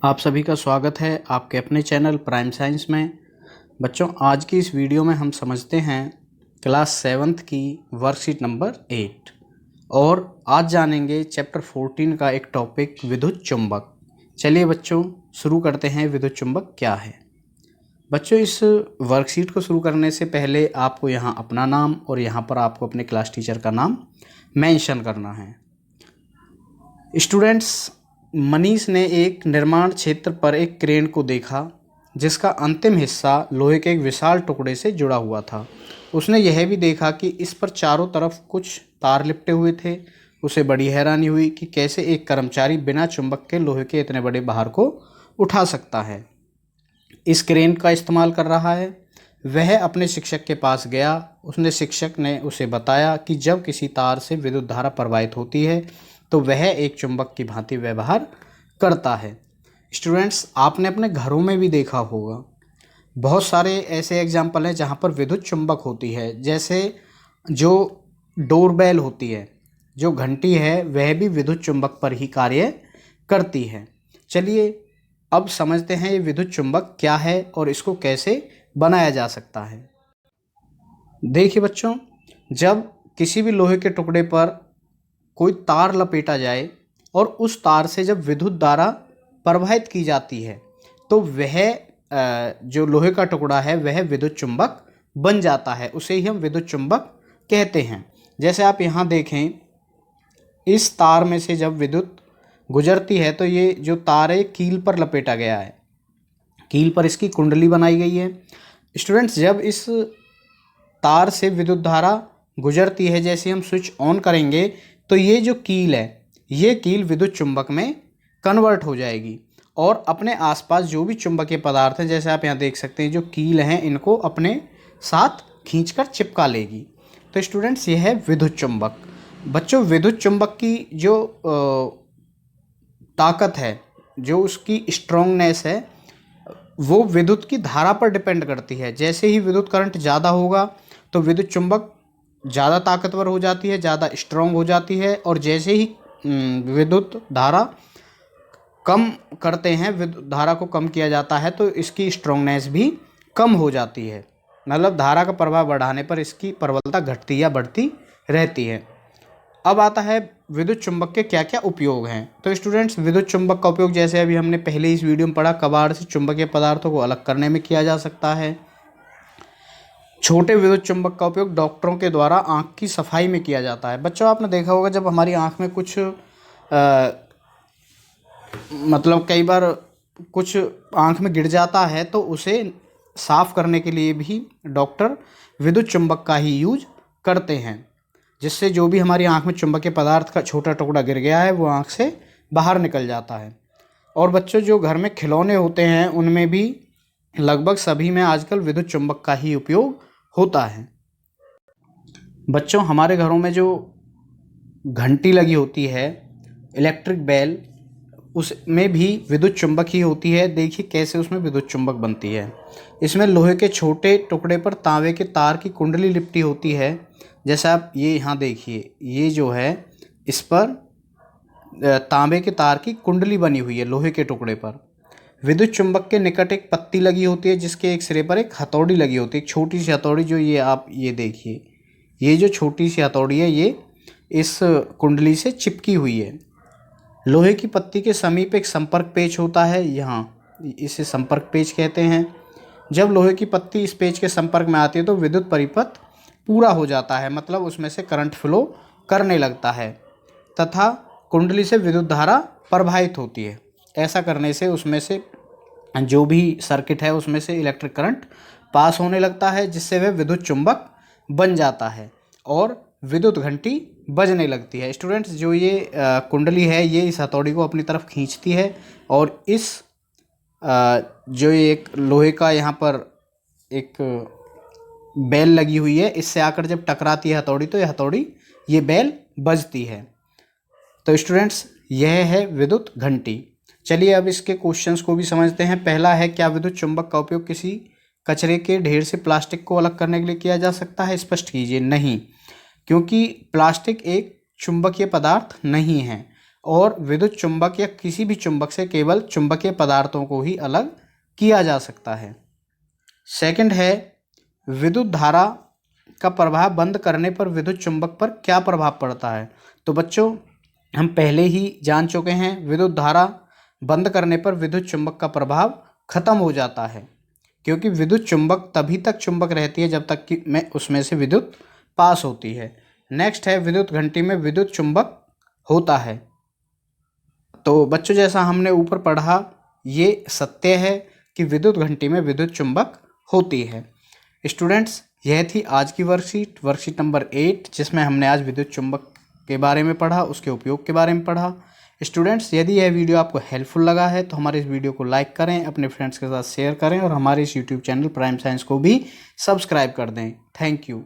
आप सभी का स्वागत है आपके अपने चैनल प्राइम साइंस में। बच्चों, आज की इस वीडियो में हम समझते हैं क्लास 7th की वर्कशीट नंबर 8 और आज जानेंगे चैप्टर 14 का एक टॉपिक विद्युत चुंबक। चलिए बच्चों, शुरू करते हैं। विद्युत चुंबक क्या है? बच्चों, इस वर्कशीट को शुरू करने से पहले आपको यहाँ अपना नाम और यहाँ पर आपको अपने क्लास टीचर का नाम मेंशन करना है। स्टूडेंट्स, मनीष ने एक निर्माण क्षेत्र पर एक क्रेन को देखा जिसका अंतिम हिस्सा लोहे के एक विशाल टुकड़े से जुड़ा हुआ था। उसने यह भी देखा कि इस पर चारों तरफ कुछ तार लिपटे हुए थे। उसे बड़ी हैरानी हुई कि कैसे एक कर्मचारी बिना चुंबक के लोहे के इतने बड़े भार को उठा सकता है। इस क्रेन का इस्तेमाल कर रहा है। वह अपने शिक्षक के पास गया। शिक्षक ने उसे बताया कि जब किसी तार से विद्युत धारा प्रवाहित होती है तो वह एक चुंबक की भांति व्यवहार करता है। स्टूडेंट्स, आपने अपने घरों में भी देखा होगा, बहुत सारे ऐसे एग्जाम्पल हैं जहाँ पर विद्युत चुंबक होती है। जैसे जो डोरबेल होती है, जो घंटी है, वह भी विद्युत चुंबक पर ही कार्य करती है। चलिए अब समझते हैं ये विद्युत चुंबक क्या है और इसको कैसे बनाया जा सकता है। देखिए बच्चों, जब किसी भी लोहे के टुकड़े पर कोई तार लपेटा जाए और उस तार से जब विद्युत धारा प्रवाहित की जाती है तो वह जो लोहे का टुकड़ा है वह विद्युत चुंबक बन जाता है। उसे ही हम विद्युत चुंबक कहते हैं। जैसे आप यहाँ देखें, इस तार में से जब विद्युत गुजरती है तो ये जो तार है कील पर लपेटा गया है। कील पर इसकी कुंडली बनाई गई है। स्टूडेंट्स, जब इस तार से विद्युत धारा गुजरती है, जैसे हम स्विच ऑन करेंगे तो ये जो कील है, ये कील विद्युत चुंबक में कन्वर्ट हो जाएगी और अपने आसपास जो भी चुंबकीय पदार्थ हैं, जैसे आप यहाँ देख सकते हैं, जो कील हैं इनको अपने साथ खींचकर चिपका लेगी। तो स्टूडेंट्स, ये है विद्युत चुंबक। बच्चों, विद्युत चुंबक की जो ताकत है, जो उसकी स्ट्रॉन्गनेस है, वो विद्युत की धारा पर डिपेंड करती है। जैसे ही विद्युत करंट ज़्यादा होगा तो विद्युत चुंबक ज़्यादा ताकतवर हो जाती है, ज़्यादा स्ट्रॉन्ग हो जाती है। और जैसे ही विद्युत धारा कम करते हैं, विद्युत धारा को कम किया जाता है तो इसकी स्ट्रॉन्गनेस भी कम हो जाती है। मतलब धारा का प्रभाव बढ़ाने पर इसकी प्रबलता घटती या बढ़ती रहती है। अब आता है विद्युत चुंबक के क्या क्या उपयोग हैं। तो स्टूडेंट्स, विद्युत चुंबक का उपयोग जैसे अभी हमने पहले इस वीडियो में पढ़ा, कबाड़ से चुंबकीय पदार्थों को अलग करने में किया जा सकता है। छोटे विद्युत चुंबक का उपयोग डॉक्टरों के द्वारा आँख की सफाई में किया जाता है। बच्चों, आपने देखा होगा जब हमारी आँख में कुछ मतलब कई बार कुछ आँख में गिर जाता है तो उसे साफ़ करने के लिए भी डॉक्टर विद्युत चुंबक का ही यूज करते हैं, जिससे जो भी हमारी आँख में चुंबकीय पदार्थ का छोटा टुकड़ा गिर गया है वो आँख से बाहर निकल जाता है। और बच्चों, जो घर में खिलौने होते हैं उनमें भी लगभग सभी में आजकल विद्युत चुंबक का ही उपयोग होता है। बच्चों, हमारे घरों में जो घंटी लगी होती है, इलेक्ट्रिक बेल, उसमें भी विद्युत चुंबक ही होती है। देखिए कैसे उसमें विद्युत चुंबक बनती है। इसमें लोहे के छोटे टुकड़े पर तांबे के तार की कुंडली लिपटी होती है। जैसे आप ये यहाँ देखिए, ये जो है इस पर तांबे के तार की कुंडली बनी हुई है लोहे के टुकड़े पर। विद्युत चुंबक के निकट एक पत्ती लगी होती है जिसके एक सिरे पर एक हथौड़ी लगी होती है, एक छोटी सी हथौड़ी। जो ये आप ये देखिए, ये जो छोटी सी हथौड़ी है ये इस कुंडली से चिपकी हुई है। लोहे की पत्ती के समीप एक संपर्क पेच होता है, यहाँ इसे संपर्क पेच कहते हैं। जब लोहे की पत्ती इस पेच के संपर्क में आती है तो विद्युत परिपथ पूरा हो जाता है, मतलब उसमें से करंट फ्लो करने लगता है तथा कुंडली से विद्युत धारा प्रवाहित होती है। ऐसा करने से उसमें से जो भी सर्किट है उसमें से इलेक्ट्रिक करंट पास होने लगता है, जिससे वह विद्युत चुंबक बन जाता है और विद्युत घंटी बजने लगती है। स्टूडेंट्स, जो ये कुंडली है ये इस हथौड़ी को अपनी तरफ खींचती है और इस जो ये एक लोहे का यहाँ पर एक बेल लगी हुई है, इससे आकर जब टकराती है हथौड़ी तो ये हथौड़ी ये बेल बजती है। तो स्टूडेंट्स, यह है विद्युत घंटी। चलिए अब इसके क्वेश्चंस को भी समझते हैं। पहला है, क्या विद्युत चुंबक का उपयोग किसी कचरे के ढेर से प्लास्टिक को अलग करने के लिए किया जा सकता है? स्पष्ट कीजिए। नहीं, क्योंकि प्लास्टिक एक चुंबकीय पदार्थ नहीं है और विद्युत चुंबक या किसी भी चुंबक से केवल चुंबकीय पदार्थों को ही अलग किया जा सकता है। सेकंड है, विद्युत धारा का प्रवाह बंद करने पर विद्युत चुंबक पर क्या प्रभाव पड़ता है। तो बच्चों, हम पहले ही जान चुके हैं, विद्युत धारा बंद करने पर विद्युत चुंबक का प्रभाव खत्म हो जाता है, क्योंकि विद्युत चुंबक तभी तक चुंबक रहती है जब तक कि में उसमें से विद्युत पास होती है। नेक्स्ट है, विद्युत घंटी में विद्युत चुंबक होता है। तो बच्चों, जैसा हमने ऊपर पढ़ा, ये सत्य है कि विद्युत घंटी में विद्युत चुंबक होती है। स्टूडेंट्स, यह थी आज की वर्कशीट नंबर 8, जिसमें हमने आज विद्युत चुंबक के बारे में पढ़ा, उसके उपयोग के बारे में पढ़ा। स्टूडेंट्स, यदि यह वीडियो आपको हेल्पफुल लगा है तो हमारे इस वीडियो को लाइक करें, अपने फ्रेंड्स के साथ शेयर करें और हमारे इस यूट्यूब चैनल प्राइम साइंस को भी सब्सक्राइब कर दें। Thank you.